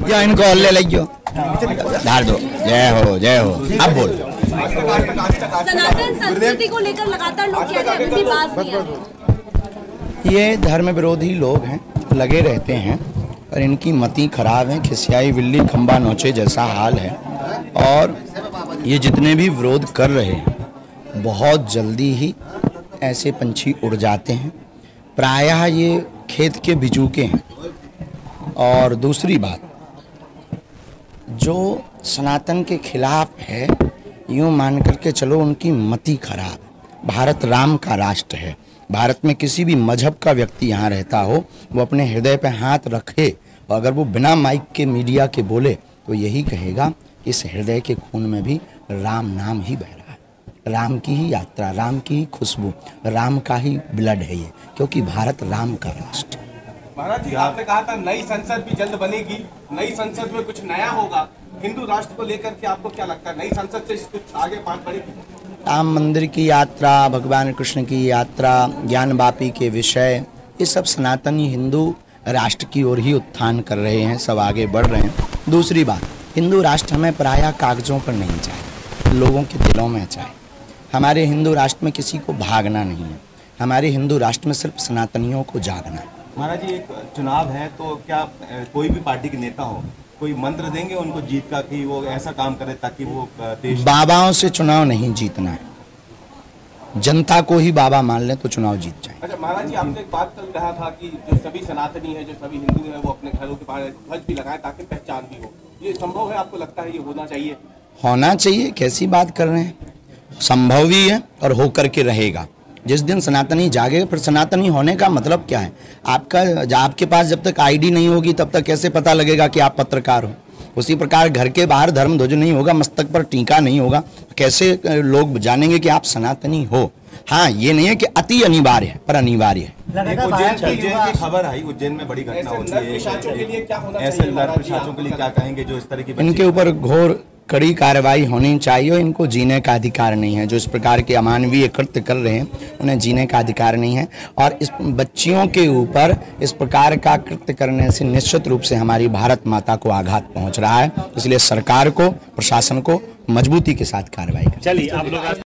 या इनको हल्ले लगियो धार दो। जय हो जय हो। अब बोल। सनातन संस्कृति को लेकर लगातार लोग कह रहे हैं, अभी बात नहीं आ रही। ये धर्म विरोधी लोग हैं, लगे रहते हैं और इनकी मति खराब है। खिसियाई बिल्ली खंबा नोचे जैसा हाल है। और ये जितने भी विरोध कर रहे हैं बहुत जल्दी ही ऐसे पंछी उड़ जाते हैं। प्रायः ये खेत के बिजूके हैं। और दूसरी बात, जो सनातन के खिलाफ है यूँ मान करके चलो उनकी मति खराब। भारत राम का राष्ट्र है। भारत में किसी भी मजहब का व्यक्ति यहाँ रहता हो वो अपने हृदय पे हाथ रखे और अगर वो बिना माइक के मीडिया के बोले तो यही कहेगा इस हृदय के खून में भी राम नाम ही बह रहा है। राम की ही यात्रा, राम की ही खुशबू, राम का ही ब्लड है ये, क्योंकि भारत राम का राष्ट्र। महाराज जी, आपने कहा था नई संसद भी जल्द बनेगी, नई संसद में कुछ नया होगा। हिंदू राष्ट्र को लेकर के आपको क्या लगता है, नई संसद से कुछ आगे बात बढ़ेगी? राम मंदिर की यात्रा, भगवान कृष्ण की यात्रा, ज्ञानवापी के विषय, ये सब सनातनी हिंदू राष्ट्र की ओर ही उत्थान कर रहे हैं, सब आगे बढ़ रहे हैं। दूसरी बात, हिंदू राष्ट्र हमें प्रायः कागजों पर नहीं चाहिए, लोगों के दिलों में चाहिए। हमारे हिंदू राष्ट्र में किसी को भागना नहीं है, हमारे हिंदू राष्ट्र में सिर्फ सनातनियों को जागना है। महाराज जी, एक चुनाव है तो क्या कोई भी पार्टी के नेता हो कोई मंत्र देंगे उनको जीत का कि वो ऐसा काम करे ताकि वो देश? बाबाओं से चुनाव नहीं जीतना है, जनता को ही बाबा मान ले तो चुनाव जीत जाए। अच्छा महाराज जी, आपने एक बात कल कहा था कि जो सभी सनातनी है, जो सभी हिंदू है, वो अपने घरों के बाहर ध्वज भी लगाए ताकि पहचान भी हो। ये संभव है? आपको लगता है ये होना चाहिए? होना चाहिए, कैसी बात कर रहे हैं, संभव भी है और होकर के रहेगा। जिस दिन सनातनी जागे, फिर सनातनी होने का मतलब क्या है? आपके पास जब तक आईडी नहीं होगी तब तक कैसे पता लगेगा कि आप पत्रकार हो? उसी प्रकार घर के बाहर धर्म ध्वज नहीं होगा, मस्तक पर टीका नहीं होगा, कैसे लोग जानेंगे कि आप सनातनी हो? हाँ, ये नहीं है कि अति अनिवार्य है, पर अनिवार्य है। उज्जैन की खबर आई, उज्जैन में बड़ी घटना होती है। ऐसे नर पिशाचों के लिए क्या कहेंगे जो इस तरह की? इनके ऊपर घोर कड़ी कार्रवाई होनी चाहिए। इनको जीने का अधिकार नहीं है। जो इस प्रकार के अमानवीय कृत्य कर रहे हैं उन्हें जीने का अधिकार नहीं है। और इस बच्चियों के ऊपर इस प्रकार का कृत्य करने से निश्चित रूप से हमारी भारत माता को आघात पहुंच रहा है। इसलिए सरकार को, प्रशासन को मजबूती के साथ कार्रवाई करें। चलिए आप लोग